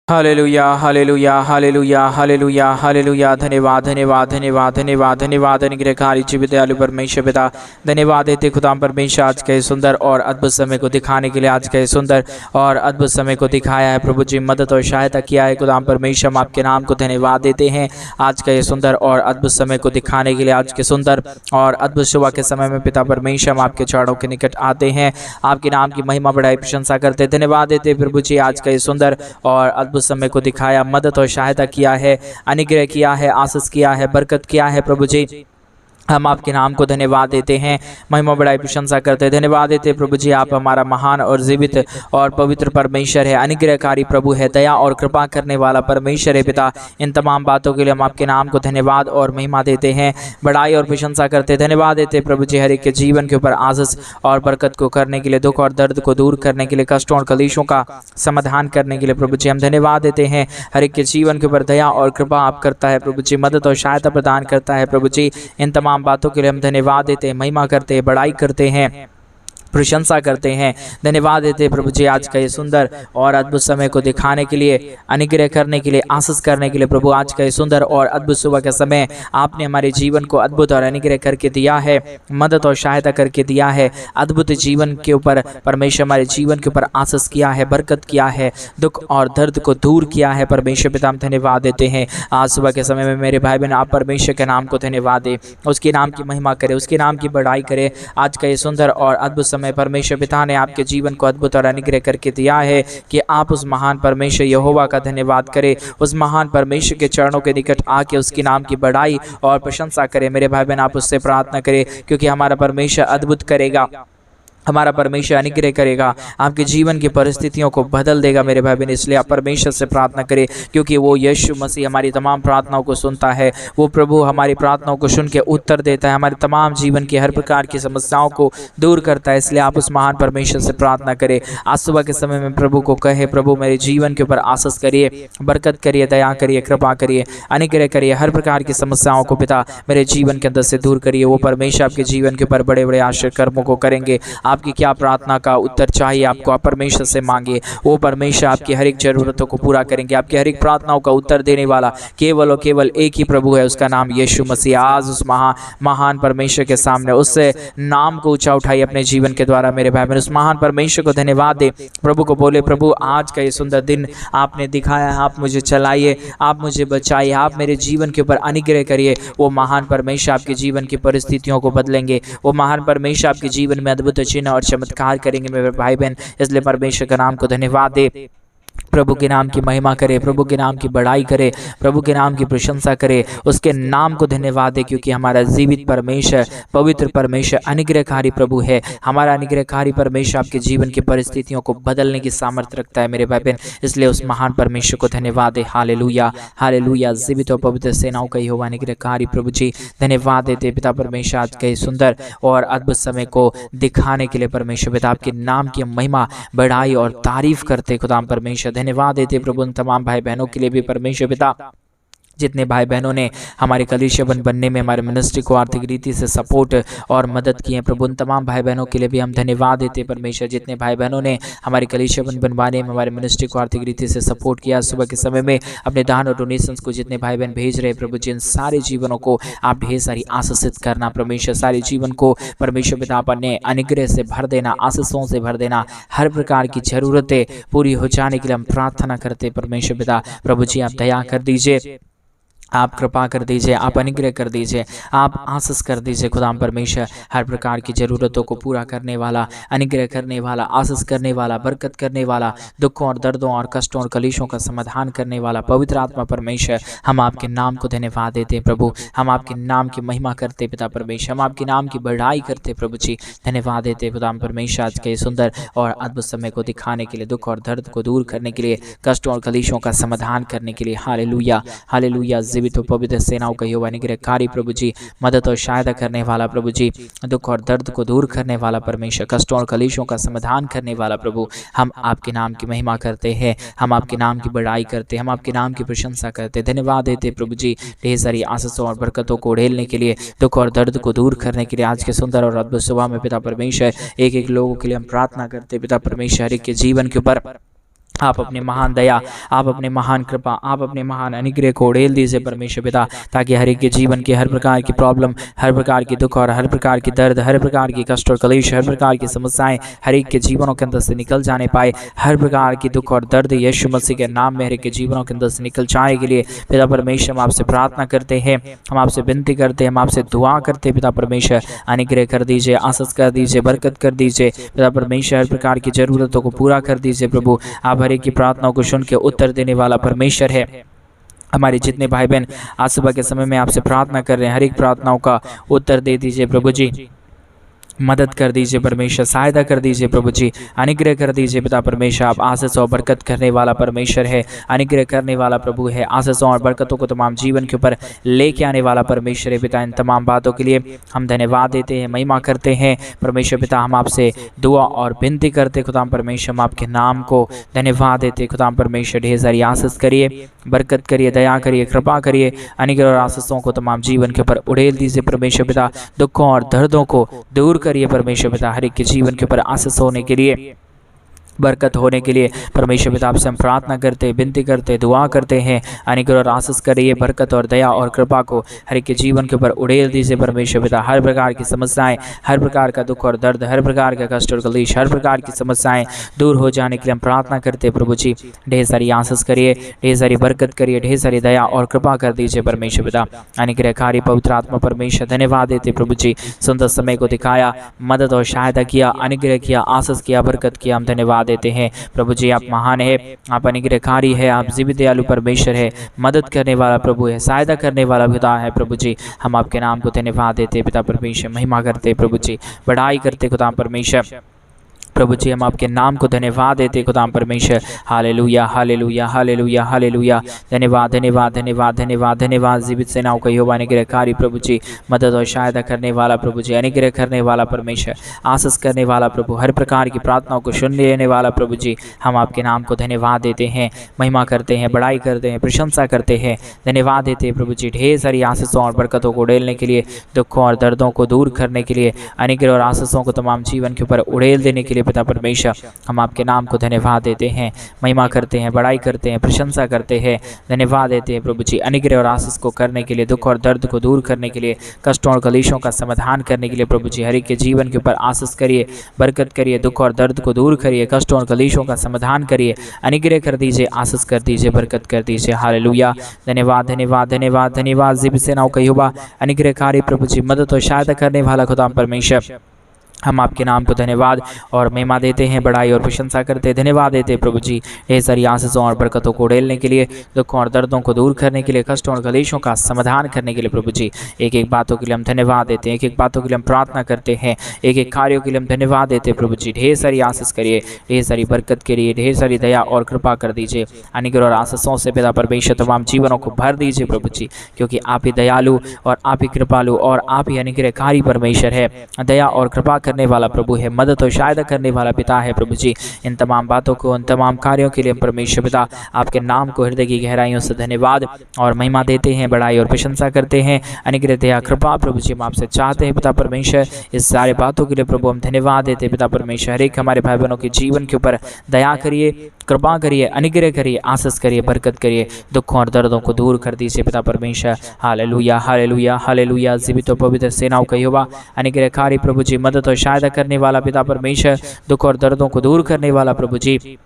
Hallelujah hallelujah hallelujah hallelujah hallelujah. धन्यवाद धन्यवाद धन्यवाद धन्यवाद धन्यवाद अनुग्रहकारी जीवित दयालु परमेश्वर पिता, धन्यवाद देते खुदा परमेश्वर आज के सुंदर और अद्भुत समय को दिखाने के लिए। आज के सुंदर और अद्भुत समय को दिखाया है प्रभु जी, मदद और सहायता किया है खुदा परमेश्वर। हम आपके नाम को धन्यवाद देते हैं आज के सुंदर और अद्भुत समय को दिखाने के लिए। आज के सुंदर और अद्भुत सुबह के समय में पिता परमेश्वर हम आपके चरणों के निकट आते हैं, आपके नाम की महिमा बढ़ाई प्रशंसा करते धन्यवाद देते प्रभु जी। आज का ये सुंदर और अद्भुत समय को दिखाया, मदद और सहायता किया है, अनुग्रह किया है, आशीष किया है, बरकत किया है प्रभु जी। हम आपके नाम को धन्यवाद देते हैं, महिमा बड़ाई प्रशंसा करते हैं, धन्यवाद देते हैं प्रभु जी। आप हमारा महान और जीवित और पवित्र परमेश्वर है, अनुग्रहकारी प्रभु है, दया और कृपा करने वाला परमेश्वर है पिता। इन तमाम बातों के लिए हम आपके नाम को धन्यवाद और महिमा देते हैं, बड़ाई और प्रशंसा करते हैं, धन्यवाद देते हैं प्रभु जी। हर एक के जीवन के ऊपर आशीष और बरकत को करने के लिए, दुख और दर्द को दूर करने के लिए, कष्टों और कलेशों का समाधान करने के लिए प्रभु जी हम धन्यवाद देते हैं। हर एक के जीवन के ऊपर दया और कृपा आप करता है प्रभु जी, मदद और सहायता प्रदान करता है प्रभु जी। इन तमाम बातों के लिए हम धन्यवाद देते हैं, महिमा करते हैं, बड़ाई करते हैं, प्रशंसा करते हैं, धन्यवाद देते हैं प्रभु जी। आज का ये सुंदर और अद्भुत समय को दिखाने के लिए, अनुग्रह करने के लिए, आशीष करने के लिए प्रभु। आज का ये सुंदर और अद्भुत सुबह का समय आपने हमारे जीवन को अद्भुत और अनुग्रह करके दिया है, मदद और सहायता करके दिया है। अद्भुत जीवन के ऊपर परमेश्वर हमारे जीवन के ऊपर आशीष किया है, बरकत किया है, दुख और दर्द को दूर किया है परमेश्वर पिता। हम धन्यवाद देते हैं आज सुबह के समय में मेरे भाई बहन, आप परमेश्वर के नाम को धन्यवाद दे, उसके नाम की महिमा करे, उसके नाम की बढ़ाई करे। आज का ये सुंदर और अद्भुत समय परमेश्वर पिता ने आपके जीवन को अद्भुत और अनुग्रह करके दिया है कि आप उस महान परमेश्वर यहोवा का धन्यवाद करें, उस महान परमेश्वर के चरणों के निकट आके उसके नाम की बढ़ाई और प्रशंसा करें। मेरे भाई बहन, आप उससे प्रार्थना करें, क्योंकि हमारा परमेश्वर अद्भुत करेगा, हमारा परमेश्वर अनुग्रह करेगा, आपके जीवन की परिस्थितियों को बदल देगा मेरे भाई बहन। इसलिए आप परमेश्वर से प्रार्थना करें, क्योंकि वो यीशु मसीह हमारी तमाम प्रार्थनाओं को सुनता है। वो प्रभु हमारी प्रार्थनाओं को सुन के उत्तर देता है, हमारे तमाम जीवन की हर प्रकार की समस्याओं को दूर करता है। इसलिए आप उस महान परमेश्वर से प्रार्थना करें। आज सुबह के समय में प्रभु को कहे, प्रभु मेरे जीवन के ऊपर आशीष करिए, बरकत करिए, दया करिए, कृपा करिए, अनुग्रह करिए। हर प्रकार की समस्याओं को पिता मेरे जीवन के अंदर से दूर करिए। वो परमेश्वर आपके जीवन के ऊपर बड़े बड़े आश्चर्य कर्मों को करेंगे। आपकी क्या प्रार्थना का उत्तर चाहिए आपको, आप परमेश्वर से मांगिए, वो परमेश्वर आपकी हर एक जरूरतों को पूरा करेंगे। आपकी हर एक प्रार्थनाओं का उत्तर देने वाला केवल और केवल एक ही प्रभु है, उसका नाम यीशु मसीह। आज उस महान परमेश्वर के सामने उससे नाम को ऊंचा उठाइए अपने जीवन के द्वारा मेरे भाई बहन। उस महान परमेश्वर को धन्यवाद दे, प्रभु को बोले, प्रभु आज का ये सुंदर दिन आपने दिखाया है, आप मुझे चलाइए, आप मुझे बचाइए, आप मेरे जीवन के ऊपर अनुग्रह करिए। वो महान परमेश्वर आपके जीवन की परिस्थितियों को बदलेंगे, वो महान परमेश्वर आपके जीवन में अद्भुत चिन्ह और चमत्कार करेंगे मेरे भाई बहन। इसलिए परमेश्वर का नाम को धन्यवाद दे, प्रभु के नाम की महिमा करे, प्रभु के नाम की बढ़ाई करे, प्रभु के नाम की प्रशंसा करे, उसके नाम को धन्यवाद दे, क्योंकि हमारा जीवित परमेश्वर, पवित्र परमेश्वर, अनुग्रहकारी प्रभु है। हमारा अनुग्रहकारी परमेश्वर आपके जीवन की परिस्थितियों को बदलने की सामर्थ्य रखता है मेरे भाई बहन। इसलिए उस महान परमेश्वर को धन्यवाद दे। Hallelujah hallelujah. जीवित और पवित्र सेनाओं का यहोवा अनुग्रहकारी प्रभु जी धन्यवाद देते पिता परमेश्वर आज के सुंदर और अद्भुत समय को दिखाने के लिए। परमेश्वर पिता आपके नाम की महिमा, बढ़ाई और तारीफ करते खुदा परमेश्वर। धन्यवाद देते प्रभु उन तमाम भाई बहनों के लिए भी परमेश्वर पिता, जितने भाई बहनों ने हमारे कलीसिया बनने में हमारे मिनिस्ट्री को आर्थिक रीति से सपोर्ट और मदद की है, प्रभु उन तमाम भाई बहनों के लिए भी हम धन्यवाद देते परमेश्वर। जितने भाई बहनों ने हमारे कलीसिया बनवाने में हमारे मिनिस्ट्री को आर्थिक रीति से सपोर्ट किया, सुबह के समय में अपने दान और डोनेशंस को जितने भाई बहन भेज रहे प्रभु, जिन सारे जीवनों को आप ढेर सारी आशीषित करना परमेश्वर। सारे जीवन को परमेश्वर पिता अपने अनुग्रह से भर देना, आशीषों से भर देना, हर प्रकार की जरूरतें पूरी हो जाने के लिए हम प्रार्थना करते परमेश्वर पिता। प्रभु जी आप दया कर दीजिए, आप कृपा कर दीजिए, आप अनुग्रह कर दीजिए, आप आशीष कर दीजिए खुदा परमेश्वर। हर प्रकार की ज़रूरतों को पूरा करने वाला, अनुग्रह करने वाला, आशीष करने वाला, बरकत करने वाला, दुखों और दर्दों और कष्टों और कलेशों का समाधान करने वाला पवित्र आत्मा परमेश्वर, हम आपके नाम को धन्यवाद देते हैं प्रभु। हम आपके नाम की महिमा करते पिता परमेश्वर, हम आपके नाम की बढ़ाई करते प्रभु जी। धन्यवाद देते खुदा परमेश्वर आज के सुंदर और अद्भुत समय को दिखाने के लिए, दुख और दर्द को दूर करने के लिए, कष्टों और कलेशों का समाधान करने के लिए। Hallelujah hallelujah. जीवित और पवित्र सेनाओं का यहोवा अनुग्रहकारी प्रभु जी, मदद और सहायता करने वाला प्रभु जी, दुख और दर्द को दूर करने वाला परमेश्वर, कष्टों और कलेशों का समाधान करने वाला प्रभु। हम आपके नाम की महिमा करते हैं, हम आपके नाम की बढ़ाई करते हैं, हम आपके नाम की प्रशंसा करते हैं। धन्यवाद देते प्रभु जी ढेर सारी आशीषों और बरकतों को उड़ेलने के लिए, दुख और दर्द को दूर करने के लिए। आज के सुंदर और अद्भुत सुबह में पिता परमेश्वर एक एक लोगों के लिए हम प्रार्थना करते पिता परमेश्वर, एक के जीवन के ऊपर आप अपनी महान दया, आप अपने महान कृपा, आप अपने महान अनुग्रह को उड़ेल दीजिए परमेश्वर पिता, ताकि हर एक के जीवन की हर प्रकार की प्रॉब्लम, हर प्रकार की दुख और हर प्रकार की दर्द, हर प्रकार की कष्ट और कलेश, हर प्रकार की समस्याएं हर एक के जीवनों के अंदर से निकल जाने पाए। हर प्रकार की दुख और दर्द यीशु मसीह के नाम में हर एक के जीवनों के अंदर से निकल जाने के लिए पिता परमेश्वर हम आपसे प्रार्थना करते हैं, हम आपसे विनती करते हैं, हम आपसे दुआ करते हैं। पिता परमेश्वर अनुग्रह कर दीजिए, आशीष कर दीजिए, बरकत कर दीजिए। पिता परमेश्वर हर प्रकार की जरूरतों को पूरा कर दीजिए। प्रभु आप हर एक की प्रार्थनाओं को सुन के उत्तर देने वाला परमेश्वर है। हमारे जितने भाई बहन आज सुबह के समय में आपसे प्रार्थना कर रहे हैं, हर एक प्रार्थनाओं का उत्तर दे दीजिए प्रभु जी। मदद कर दीजिए परमेश्वर, सहायता कर दीजिए प्रभु जी, अनुग्रह कर दीजिए पिता परमेश्वर। आप आशीष और बरकत करने वाला परमेश्वर है, अनुग्रह करने वाला प्रभु है, आशीषों और बरकतों को तमाम जीवन के ऊपर लेके आने वाला परमेश्वर है पिता। इन तमाम बातों के लिए हम धन्यवाद देते हैं, महिमा करते हैं परमेश्वर पिता। हम आपसे दुआ और विनती करते खुदाम परमेश्वर, हम आपके नाम को धन्यवाद देते खुदाम परमेश्वर। ढेर सारी आशीष करिए, बरकत करिए, दया करिए, कृपा करिए, अनुग्रह और आशीषों को तमाम जीवन के ऊपर उड़ेल दीजिए परमेश्वर पिता। दुखों और दर्दों को दूर करिए परमेश्वर पिता, हर एक के जीवन के ऊपर आशीष होने के लिए, बरकत होने के लिए परमेश्वर पिता आपसे हम प्रार्थना करते, विनती करते, दुआ करते हैं। अनुग्रह और आशीष करिए, बरकत और दया और कृपा को हर एक के जीवन के ऊपर उड़ेल दीजिए परमेश्वर पिता। हर प्रकार की समस्याएं, हर प्रकार का दुख और दर्द, हर प्रकार का कष्ट और कलेश, हर प्रकार की समस्याएं दूर हो जाने के लिए हम प्रार्थना करते प्रभु जी। ढेर सारी आशीष करिए, ढेर सारी बरकत करिए, ढेर सारी दया और कृपा कर दीजिए परमेश्वर पिता। अनुग्रहकारी पवित्र आत्मा परमेश्वर धन्यवाद देते प्रभु जी। सुंदर समय को दिखाया, मदद और सहायता किया, अनुग्रह किया, आशीष किया, बरकत किया, हम धन्यवाद देते हैं प्रभु जी। आप महान है, आप अनुग्रहकारी है, आप जीवित दयालु परमेश्वर है, मदद करने वाला प्रभु है, सहायता करने वाला पिता है प्रभु जी। हम आपके नाम को धन्यवाद देते पिता परमेश्वर, महिमा करते प्रभु जी, बड़ाई करते खुदा परमेश्वर प्रभु जी। हम आपके नाम को धन्यवाद देते खुदा परमेश्वर। Hallelujah, hallelujah, hallelujah, hallelujah. धन्यवाद, धन्यवाद, धन्यवाद, धन्यवाद, धन्यवाद। जीवित सेनाओं का यहोवा अनुग्रहकारी प्रभु जी, मदद और सहायता करने वाला प्रभु जी, अनुग्रह करने वाला परमेश्वर, आशीष करने वाला प्रभु, हर प्रकार की प्रार्थनाओं को सुन लेने वाला प्रभु जी। हम आपके नाम को धन्यवाद देते हैं, महिमा करते हैं, बड़ाई करते हैं, प्रशंसा करते हैं, धन्यवाद देते हैं प्रभु जी। ढेर सारी आशीषों और बरकतों को उड़ेलने के लिए, दुखों और दर्दों को दूर करने के लिए, अनुग्रह और आशीषों को तमाम जीवन के ऊपर उड़ेल देने के लिए पिता परमेश्वर हम आपके नाम को धन्यवाद देते हैं, महिमा करते हैं, बड़ाई करते हैं, प्रशंसा करते हैं, धन्यवाद देते हैं प्रभु जी। अनुग्रह और आशीष को करने के लिए, दुख और दर्द को दूर करने के लिए, कष्टों और कलेशों का समाधान करने के लिए प्रभु जी हर एक के जीवन के ऊपर आशीष करिए, बरकत करिए, दुख और दर्द को दूर करिए, कष्टों और कलेशों का समाधान करिए, अनुग्रह कर दीजिए, आशीष कर दीजिए, बरकत कर दीजिए। हालेलुया, धन्यवाद, धन्यवाद, धन्यवाद, धन्यवाद। जीवित सेनाओं का यहोवा अनुग्रहकारी प्रभु जी, मदद और सहायता करने वाला खुदा परमेश्वर, हम आपके नाम को धन्यवाद और महिमा देते हैं, बड़ाई और प्रशंसा करते हैं, धन्यवाद देते हैं प्रभु जी। ढेर सारी आशीषों और बरकतों को उड़ेलने के लिए, दुखों और दर्दों को दूर करने के लिए, कष्टों और कलेशों का समाधान करने के लिए प्रभु जी एक एक बातों के लिए हम धन्यवाद देते हैं, एक एक बातों के लिए हम प्रार्थना करते हैं, एक एक कार्यों के लिए हम धन्यवाद देते हैं प्रभु जी। ढेर सारी आशीष करिए, ढेर सारी बरकत करिए, ढेर सारी दया और कृपा कर दीजिए। अनुग्रह और आशीषों से पिता परमेश्वर तमाम जीवनों को भर दीजिए प्रभु जी, क्योंकि आप ही दयालु और आप ही कृपालु और आप ही अनुग्रहकारी परमेश्वर है, दया और कृपा करने वाला प्रभु है, मदद और सहायता करने वाला पिता है प्रभु जी। इन तमाम बातों को, इन तमाम कार्यों के लिए परमेश्वर पिता आपके नाम को हृदय की गहराइयों से धन्यवाद और महिमा देते हैं, बड़ाई और प्रशंसा करते हैं। अनुग्रह दया कृपा प्रभु जी हम आपसे चाहते हैं पिता परमेश्वर। इस सारे बातों के लिए प्रभु हम धन्यवाद देते हैं पिता परमेश्वर। हर एक हमारे भाई बहनों के जीवन के ऊपर दया करिए, कृपा करिए, अनुग्रह करिए, आशीष करिए, बरकत करिए, दुखों और दर्दों को दूर कर दीजिए पिता परमेश्वर। Hallelujah, hallelujah, hallelujah. जीवित और पवित्र सेनाओं का यहोवा अनुग्रहकारी प्रभु जी, मदद और सहायता करने वाला पिता परमेश्वर, दुख और दर्दों को दूर करने वाला प्रभु जी,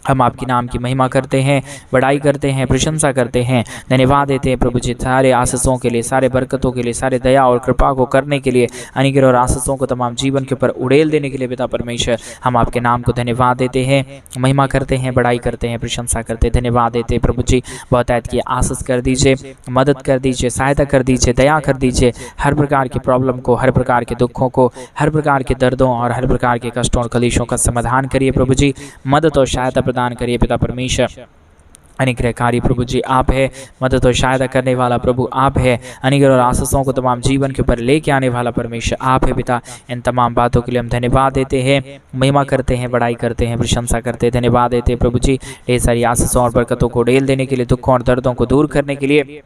हम आपके नाम की महिमा करते हैं, बड़ाई करते हैं, प्रशंसा करते हैं, धन्यवाद देते हैं प्रभु जी सारे आशीषों के लिए, सारे बरकतों के लिए, सारे दया और कृपा को करने के लिए, अनुग्रह और आशीषों को तमाम जीवन के ऊपर उड़ेल देने के लिए पिता परमेश्वर हम आपके नाम को धन्यवाद देते हैं, महिमा करते हैं, बड़ाई करते हैं, प्रशंसा करते हैं, धन्यवाद देते हैं प्रभु जी। बहुत ऐत की आशीष कर दीजिए, मदद कर दीजिए, सहायता कर दीजिए, दया कर दीजिए। हर प्रकार की प्रॉब्लम को, हर प्रकार के दुखों को, हर प्रकार के दर्दों और हर प्रकार के कष्टों और कलेशों का समाधान करिए प्रभु जी, मदद और सहायता प्रदान करिए पिता परमेश्वर। अनुग्रहकारी प्रभु जी आप है, मदद और सहायता करने वाला प्रभु आप है, अनुग्रह और आशीषों को तमाम जीवन के ऊपर लेके आने वाला परमेश्वर आप है पिता। इन तमाम बातों के लिए हम धन्यवाद देते हैं, महिमा करते हैं, बड़ाई करते हैं, प्रशंसा करते हैं, धन्यवाद देते हैं प्रभु जी। ढेर सारी आशीषों और बरकतों को उड़ेल देने के लिए, दुखों और दर्दों को दूर करने के लिए,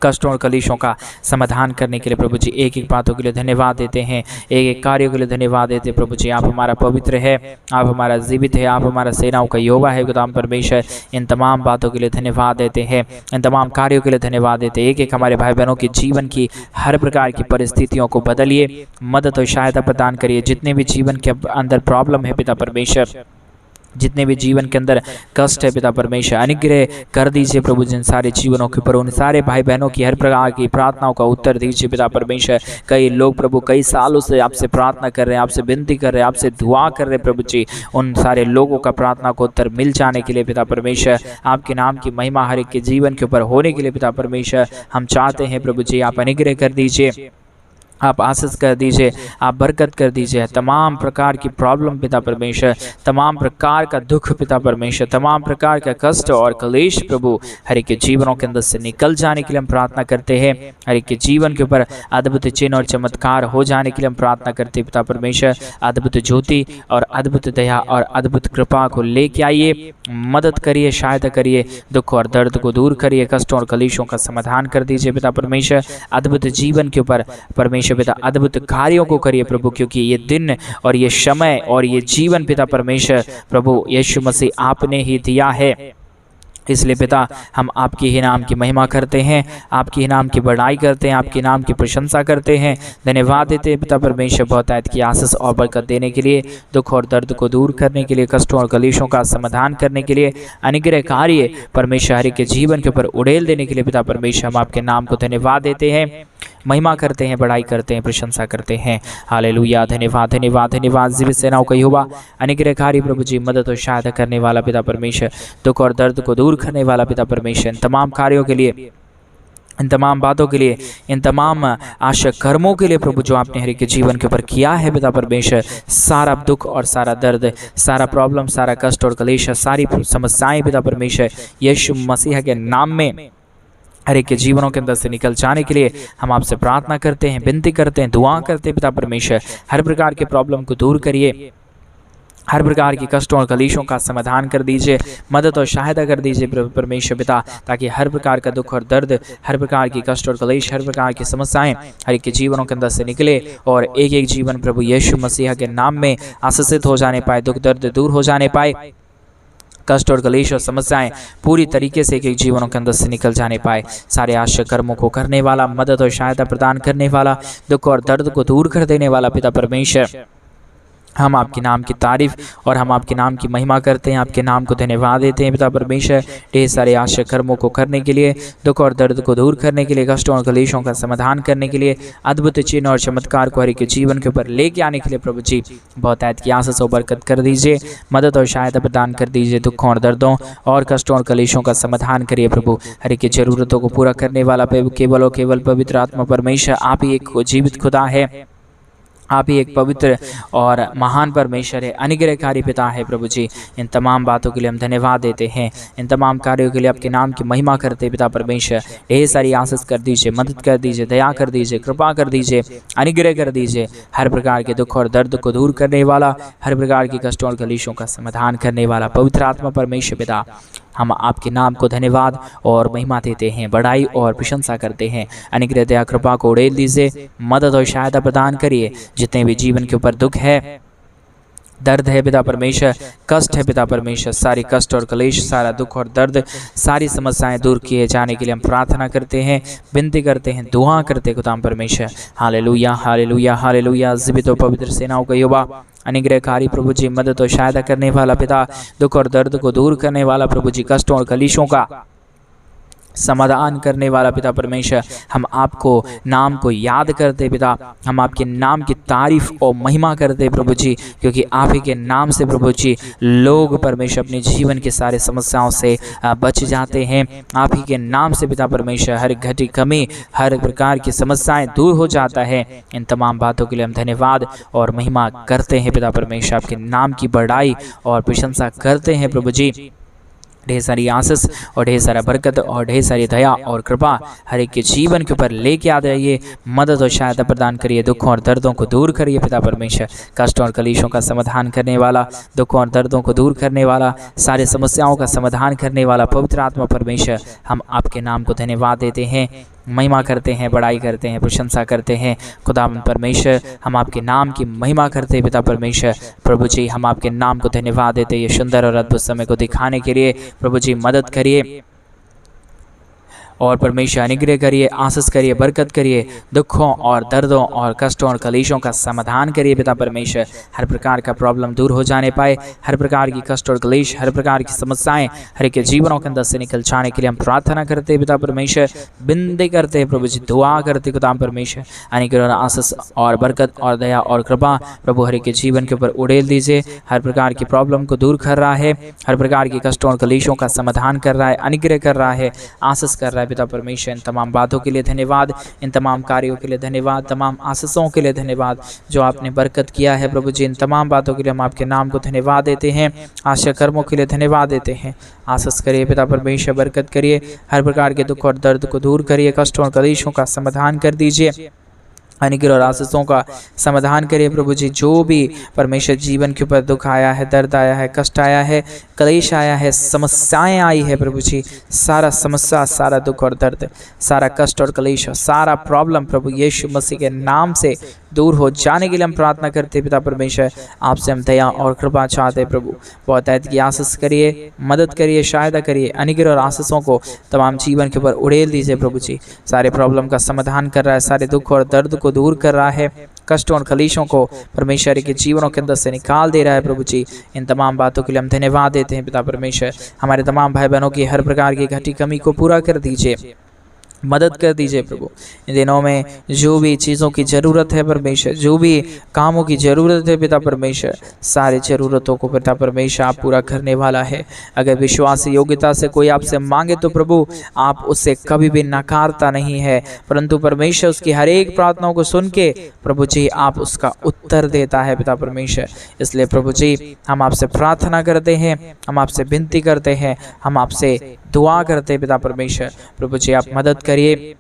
कष्टों और कलेशों का समाधान करने के लिए प्रभु जी एक एक बातों के लिए धन्यवाद देते हैं, एक एक कार्यों के लिए धन्यवाद देते हैं प्रभु जी। आप हमारा पवित्र है, आप हमारा जीवित है, आप हमारा सेनाओं का यहोवा है खुदाम परमेश्वर। इन तमाम बातों के लिए धन्यवाद देते हैं, इन तमाम कार्यों के लिए धन्यवाद देते हैं। एक एक हमारे भाई बहनों के जीवन की हर प्रकार की परिस्थितियों को बदलिए, मदद और सहायता प्रदान करिए। जितने भी जीवन के अंदर प्रॉब्लम है पिता परमेश्वर, जितने भी जीवन के अंदर कष्ट है पिता परमेश्वर, अनुग्रह कर दीजिए प्रभु जिन सारे जीवनों के ऊपर। उन सारे भाई बहनों की हर प्रकार की प्रार्थनाओं का उत्तर दीजिए पिता परमेश्वर। कई लोग प्रभु कई सालों से आपसे प्रार्थना कर रहे हैं, आपसे विनती कर रहे हैं, आपसे दुआ कर रहे हैं प्रभु जी। उन सारे लोगों का प्रार्थना को उत्तर मिल जाने के लिए पिता परमेश्वर, आपके नाम की महिमा हर एक के जीवन के ऊपर होने के लिए पिता परमेश्वर हम चाहते हैं प्रभु जी। आप अनुग्रह कर दीजिए, आप आशीष कर दीजिए, आप बरकत कर दीजिए। तमाम प्रकार की प्रॉब्लम पिता परमेश्वर, तमाम प्रकार का दुख पिता परमेश्वर, तमाम प्रकार का कष्ट और क्लेश प्रभु हर एक के जीवनों के अंदर से निकल जाने के लिए हम प्रार्थना करते हैं। हर एक के जीवन के ऊपर अद्भुत चिन्ह और चमत्कार हो जाने के लिए हम प्रार्थना करते हैं पिता परमेश्वर। अद्भुत ज्योति और अद्भुत दया और अद्भुत कृपा को लेके आइए, मदद करिए, सहायता करिए, दुख और दर्द को दूर करिए, कष्टों और क्लेशों का समाधान कर दीजिए पिता परमेश्वर। अद्भुत जीवन के ऊपर परमेश्वर पिता अद्भुत कार्यों को करिए प्रभु, क्योंकि ये दिन और ये समय और ये जीवन पिता परमेश्वर प्रभु यीशु मसीह आपने ही दिया है। इसलिए पिता हम आपके ही नाम की महिमा करते हैं, आपके ही नाम की बड़ाई करते हैं, आपके नाम की प्रशंसा करते हैं, धन्यवाद देते हैं पिता परमेश्वर बहुतायत की आशीष और बरकत देने के लिए, दुख और दर्द को दूर करने के लिए, कष्टों और कलेशों का समाधान करने के लिए, अनुग्रह कार्य परमेश्वर हरि के जीवन के ऊपर उड़ेल देने के लिए पिता परमेश्वर हम आपके नाम को धन्यवाद देते हैं, महिमा करते हैं, बड़ाई करते हैं, प्रशंसा करते हैं। हालेलुया, धन्यवाद धन्यवाद धन्यवाद। जीवित सेनाओं का यहोवा, अनुग्रहकारी प्रभु जी, मदद और सहायता करने वाला पिता परमेश्वर, दुख और दर्द को दूर करने वाला पिता परमेश्वर, इन तमाम कार्यों के लिए, इन तमाम बातों के लिए, इन तमाम आशा कर्मों के लिए प्रभु जो आपने हर एक के जीवन के ऊपर किया है पिता परमेश्वर, सारा दुख और सारा दर्द, सारा प्रॉब्लम, सारा कष्ट और क्लेश, सारी समस्याएं पिता परमेश्वर यीशु मसीह के नाम में हर एक के जीवनों के अंदर से निकल जाने के लिए हम आपसे प्रार्थना करते हैं, विनती करते हैं, दुआ करते हैं पिता परमेश्वर। हर प्रकार के प्रॉब्लम को दूर करिए, हर प्रकार की कष्टों और कलेशों का समाधान कर दीजिए, मदद और सहायता कर दीजिए परमेश्वर पिता, ताकि हर प्रकार का दुख और दर्द, हर प्रकार की कष्ट और कलेश, हर प्रकार की समस्याएं हर एक के जीवनों के अंदर से निकले और एक एक जीवन प्रभु यीशु मसीह के नाम में आशीषित हो जाने पाए, दुख दर्द दूर हो जाने पाए, कष्ट और कलेश और समस्याएं पूरी तरीके से एक एक जीवनों के अंदर से निकल जाने पाए। सारे आश्चर्य कर्मों को करने वाला, मदद और सहायता प्रदान करने वाला, दुख और दर्द को दूर कर देने वाला पिता परमेश्वर, हम आपके नाम की तारीफ और हम आपके नाम की महिमा करते हैं, आपके नाम को धन्यवाद देते हैं पिता परमेश्वर। ढेर सारे आश्चर्य कर्मों को करने के लिए, दुख और दर्द को दूर करने के लिए, कष्टों और कलेशों का समाधान करने के लिए, अद्भुत चिन्ह और चमत्कार को हर एक के जीवन के ऊपर लेके आने के लिए प्रभु जी बहुतायत की आशीष और बरकत कर दीजिए, मदद और सहायता प्रदान कर दीजिए। दुखों और दर्दों और कष्टों और कलेशों का समाधान करिए प्रभु। हर एक की जरूरतों को पूरा करने वाला केवल और केवल पवित्र आत्मा परमेश्वर आप ही एक जीवित खुदा है, आप ही एक पवित्र और महान परमेश्वर है, अनुग्रहकारी पिता है प्रभु जी। इन तमाम बातों के लिए हम धन्यवाद देते हैं, इन तमाम कार्यों के लिए आपके नाम की महिमा करते हैं पिता परमेश्वर। ढेर सारी आशीष कर दीजिए, मदद कर दीजिए, दया कर दीजिए, कृपा कर दीजिए, अनुग्रह कर दीजिए। हर प्रकार के दुख और दर्द को दूर करने वाला, हर प्रकार की कष्टों और कलेशों का समाधान करने वाला पवित्र आत्मा परमेश्वर पिता, हम आपके नाम को धन्यवाद और महिमा देते हैं, बड़ाई और प्रशंसा करते हैं। अनुग्रह दया कृपा को उड़ेल दीजिए, मदद और सहायता प्रदान करिए। जितने भी जीवन के ऊपर दुख है, दर्द है पिता परमेश्वर, कष्ट है पिता परमेश्वर, सारी कष्ट और क्लेश, सारा दुख और दर्द, सारी समस्याएं दूर किए जाने के लिए हम प्रार्थना करते हैं, विनती करते हैं, दुआ करते हैं खुदा परमेश्वर। Hallelujah hallelujah hallelujah. जीवित और पवित्र सेनाओं का यहोवा, अनुग्रहकारी प्रभु जी, मदद और सहायता करने वाला पिता, दुख और दर्द को दूर करने वाला प्रभु जी, कष्टों और कलेशों का समाधान करने वाला पिता परमेश्वर, हम आपको नाम को याद करते पिता, हम आपके नाम की तारीफ और महिमा करते प्रभु जी, क्योंकि आप ही के नाम से प्रभु जी लोग परमेश्वर अपने जीवन के सारे समस्याओं से बच जाते हैं। आप ही के नाम से पिता परमेश्वर हर घटी कमी, हर प्रकार की समस्याएं दूर हो जाता है। इन तमाम बातों के लिए हम धन्यवाद और महिमा करते हैं पिता परमेश्वर, आपके नाम की बड़ाई और प्रशंसा करते हैं प्रभु जी। ढेर सारी आशीष और ढेर सारा बरकत और ढेर सारी दया और कृपा हर एक के जीवन के ऊपर लेके आ जाइए, मदद और सहायता प्रदान करिए, दुखों और दर्दों को दूर करिए पिता परमेश्वर। कष्टों और कलेशों का समाधान करने वाला, दुखों और दर्दों को दूर करने वाला, सारे समस्याओं का समाधान करने वाला पवित्र आत्मा परमेश्वर, हम आपके नाम को धन्यवाद देते हैं, महिमा करते हैं, बड़ाई करते हैं, प्रशंसा करते हैं। खुदा परमेश्वर, हम आपके नाम की महिमा करते हैं पिता परमेश्वर। प्रभु जी, हम आपके नाम को धन्यवाद देते हैं ये सुंदर और अद्भुत समय को दिखाने के लिए। प्रभु जी मदद करिए और परमेश्वर अनुग्रह करिए, आशीष करिए, बरकत करिए। दुखों और दर्दों और कष्टों और कलेशों का समाधान करिए पिता परमेश्वर। हर प्रकार का प्रॉब्लम दूर हो जाने पाए, हर प्रकार की कष्ट और क्लेश, हर प्रकार की समस्याएं हर एक जीवनों के अंदर से निकल जाने के लिए हम प्रार्थना करते हैं पिता परमेश्वर। बिंदी करते हैं प्रभु जी, दुआ करते खुदा परमेश्वर। अनुग्रह और आशीष और बरकत और दया और कृपा प्रभु हर एक के जीवन के ऊपर उड़ेल दीजिए। हर प्रकार की प्रॉब्लम को दूर कर रहा है, हर प्रकार की कष्टों और कलेशों का समाधान कर रहा है, अनुग्रह कर रहा है, आशीष कर रहा है पिता परमेश्वर। इन तमाम बातों के लिए धन्यवाद, इन तमाम कार्यों के लिए धन्यवाद, तमाम आशीषों के लिए धन्यवाद जो आपने बरकत किया है प्रभु जी। इन तमाम बातों के लिए हम आपके नाम को धन्यवाद देते हैं। आशा कर्मों के लिए धन्यवाद देते हैं। आशीष करिए पिता परमेश्वर, बरकत करिए, हर प्रकार के दुख और दर्द को दूर करिए, कष्टों और कलेशों का समाधान कर दीजिए, अनुग्रह और आशीषों का समाधान करिए प्रभु जी। जो भी परमेश्वर जीवन के ऊपर दुख आया है, दर्द आया है, कष्ट आया है, कलेश आया है, समस्याएं आई है प्रभु जी, सारा समस्या, सारा दुख और दर्द, सारा कष्ट और कलेश, सारा प्रॉब्लम प्रभु यीशु मसीह के नाम से दूर हो जाने के लिए हम प्रार्थना करते पिता परमेश्वर। आपसे हम दया और कृपा चाहते प्रभु। बहुत ऐत की आशीष करिए, मदद करिए, सहायता करिए, अनुग्रह और आशीषों को तमाम जीवन के ऊपर उड़ेल दीजिए प्रभु जी। सारे प्रॉब्लम का समाधान कर रहा है, सारे दुख और दर्द को दूर कर रहा है, कष्टों और कलेशों को परमेश्वर के जीवनों के अंदर से निकाल दे रहा है प्रभु जी। इन तमाम बातों के लिए हम धन्यवाद देते हैं पिता परमेश्वर। हमारे तमाम भाई बहनों की हर प्रकार की घटी कमी को पूरा कर दीजिए, मदद कर दीजिए प्रभु। इन दिनों में जो भी चीज़ों की ज़रूरत है परमेश्वर, जो भी कामों की ज़रूरत है पिता परमेश्वर, सारी ज़रूरतों को पिता परमेश्वर आप पूरा करने वाला है। अगर विश्वास योग्यता से कोई आपसे मांगे तो प्रभु आप उससे कभी भी नकारता नहीं है, परंतु परमेश्वर उसकी हर एक प्रार्थनाओं को सुन के प्रभु जी आप उसका उत्तर देता है पिता परमेश्वर। इसलिए प्रभु जी हम आपसे प्रार्थना करते हैं, हम आपसे विनती करते हैं, हम आपसे दुआ करते हैं पिता परमेश्वर। प्रभु जी आप मदद करिए,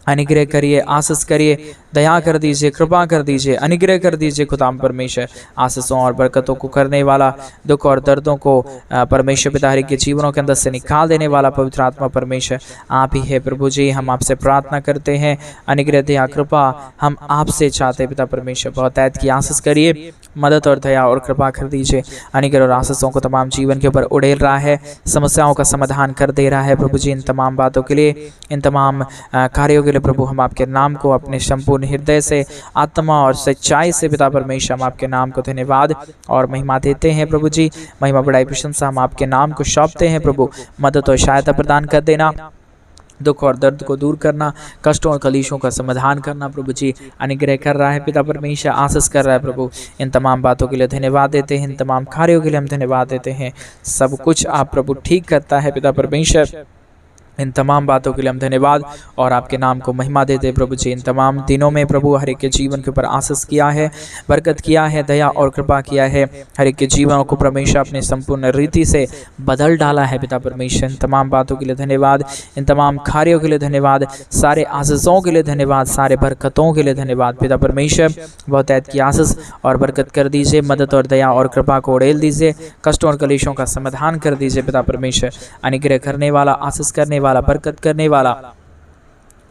अनुग्रह करिए, आशीष करिए, दया कर दीजिए, कृपा कर दीजिए, अनुग्रह कर दीजिए खुदाम परमेश्वर। आशीषों और बरकतों को करने वाला, दुख और दर्दों को परमेश्वर पिता हरि के जीवनों के अंदर से निकाल देने वाला पवित्र आत्मा परमेश्वर आप ही है प्रभु जी। हम आपसे प्रार्थना करते हैं, अनुग्रह दया कृपा हम आपसे चाहते हैं पिता परमेश्वर। बहुत ऐत की आशीष करिए, मदद और दया और कृपा कर दीजिए। अनुग्रह और आशीषों को तमाम जीवन के ऊपर उड़ेल रहा है, समस्याओं का समाधान कर दे रहा है प्रभु जी। इन तमाम बातों के लिए, इन तमाम कार्यों के लिए प्रभु हम आपके नाम को अपने संपूर्ण हृदय से, आत्मा और सच्चाई से पिता परमेश्वर हम आपके नाम को धन्यवाद और महिमा देते हैं प्रभु जी। महिमा बड़ाई प्रशंसा हम आपके नाम को सौंपते हैं प्रभु। मदद और सहायता प्रदान कर देना, दुख और दर्द को दूर करना, कष्टों और कलेशों का समाधान करना प्रभु जी अनुग्रह कर रहा है पिता परमेश्वर, आशीष कर रहा है प्रभु। इन तमाम बातों के लिए धन्यवाद देते हैं, इन तमाम कार्यों के लिए हम धन्यवाद देते हैं। सब कुछ आप प्रभु ठीक करता है पिता परमेश्वर। इन तमाम बातों के लिए हम धन्यवाद और आपके नाम को महिमा देते हैं प्रभु जी। इन तमाम दिनों में प्रभु हर एक के जीवन के ऊपर आशीष किया है, बरकत किया है, दया और कृपा किया है। हर एक के जीवनों को परमेश्वर अपने संपूर्ण रीति से बदल डाला है पिता परमेश्वर। इन तमाम बातों के लिए धन्यवाद, इन तमाम कार्यों के लिए धन्यवाद, सारे आशीषों के लिए धन्यवाद, सारे बरकतों के लिए धन्यवाद पिता परमेश्वर। बहुत ऐत की आशीष और बरकत कर दीजिए, मदद और दया और कृपा को उड़ेल दीजिए, कष्टों और कलेशों का समाधान कर दीजिए पिता परमेश्वर। अनुग्रह करने वाला, आशीष करने वाला, बरकत करने वाला,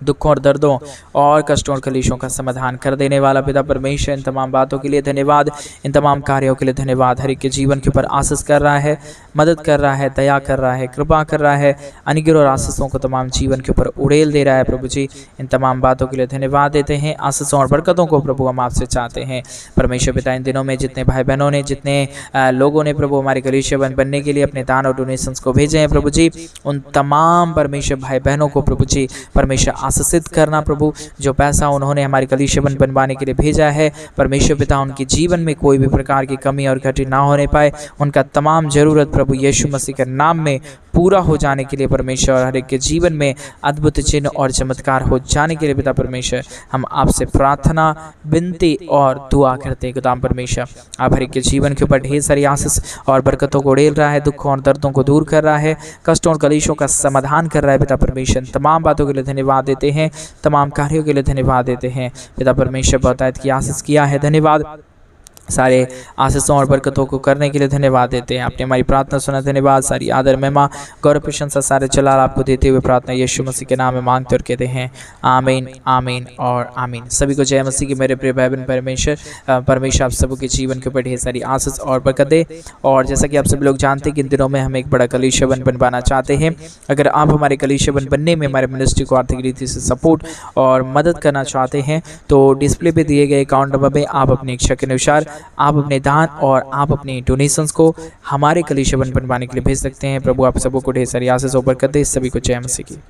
दुखों और दर्दों और कष्टों और कलेशों का समाधान कर देने वाला पिता परमेश्वर। इन तमाम बातों के लिए धन्यवाद, इन तमाम कार्यों के लिए धन्यवाद। हर एक के जीवन के ऊपर आशीष कर रहा है, मदद कर रहा है, दया कर रहा है, कृपा कर रहा है, अनुग्रह और आशीषों को तमाम जीवन के ऊपर उड़ेल दे रहा है प्रभु जी। इन तमाम बातों के लिए धन्यवाद देते हैं। आशीषों और बरकतों को प्रभु हम आपसे चाहते हैं परमेश्वर पिता। इन दिनों में जितने भाई बहनों ने, जितने लोगों ने प्रभु हमारे कलीसिया बनने के लिए अपने दान और डोनेशंस को भेजे हैं प्रभु जी, उन तमाम परमेश्वर भाई बहनों को प्रभु जी परमेश्वर आशीषित करना प्रभु। जो पैसा उन्होंने हमारे कलीसिया बनवाने के लिए भेजा है परमेश्वर पिता, उनके जीवन में कोई भी प्रकार की कमी और घटी ना होने पाए, उनका तमाम जरूरत प्रभु यीशु मसीह के नाम में पूरा हो जाने के लिए परमेश्वर, और हर एक के जीवन में अद्भुत चिन्ह और चमत्कार हो जाने के लिए पिता परमेश्वर हम आपसे प्रार्थना, विनती और दुआ करते हैं। खुदा परमेश्वर आप हर एक के जीवन के ऊपर ढेर सारी आशीष और बरकतों को उड़ेल रहा है, दुखों और दर्दों को दूर कर रहा है, कष्टों और कलेशों का समाधान कर रहा है पिता परमेश्वर। तमाम बातों के लिए धन्यवाद देते हैं, तमाम कार्यों के लिए धन्यवाद देते हैं पिता परमेश्वर। बहुत की आशीष किया है, धन्यवाद। सारे आशीषों और बरकतों को करने के लिए धन्यवाद देते हैं। आपने हमारी प्रार्थना सुना, धन्यवाद। सारी आदर महिमा गौरव प्रशंसा सारे जलाल आपको देते हुए प्रार्थना यीशु मसीह के नाम में मांगते और कहते हैं आमीन, आमीन और आमीन। सभी को जय मसीह की मेरे प्रिय भाई बहन। परमेश्वर आप सबों के जीवन के ऊपर ढेर सारी आशीष और बरकत दे। और जैसा कि आप सभी लोग जानते हैं कि इन दिनों में हम एक बड़ा कलीसिया बनवाना चाहते हैं। अगर आप हमारे कलीसिया बनने में हमारे मिनिस्ट्री को आर्थिक रीति से सपोर्ट और मदद करना चाहते हैं तो डिस्प्ले पे दिए गए अकाउंट नंबर में आप अपनी इच्छा के अनुसार आप अपने दान और आप अपनी डोनेशंस को हमारे कलीसिया बनवाने के लिए भेज सकते हैं। प्रभु आप सबों को ढेर सारी आशीष और बरकत दे। सभी को जय मसीह की।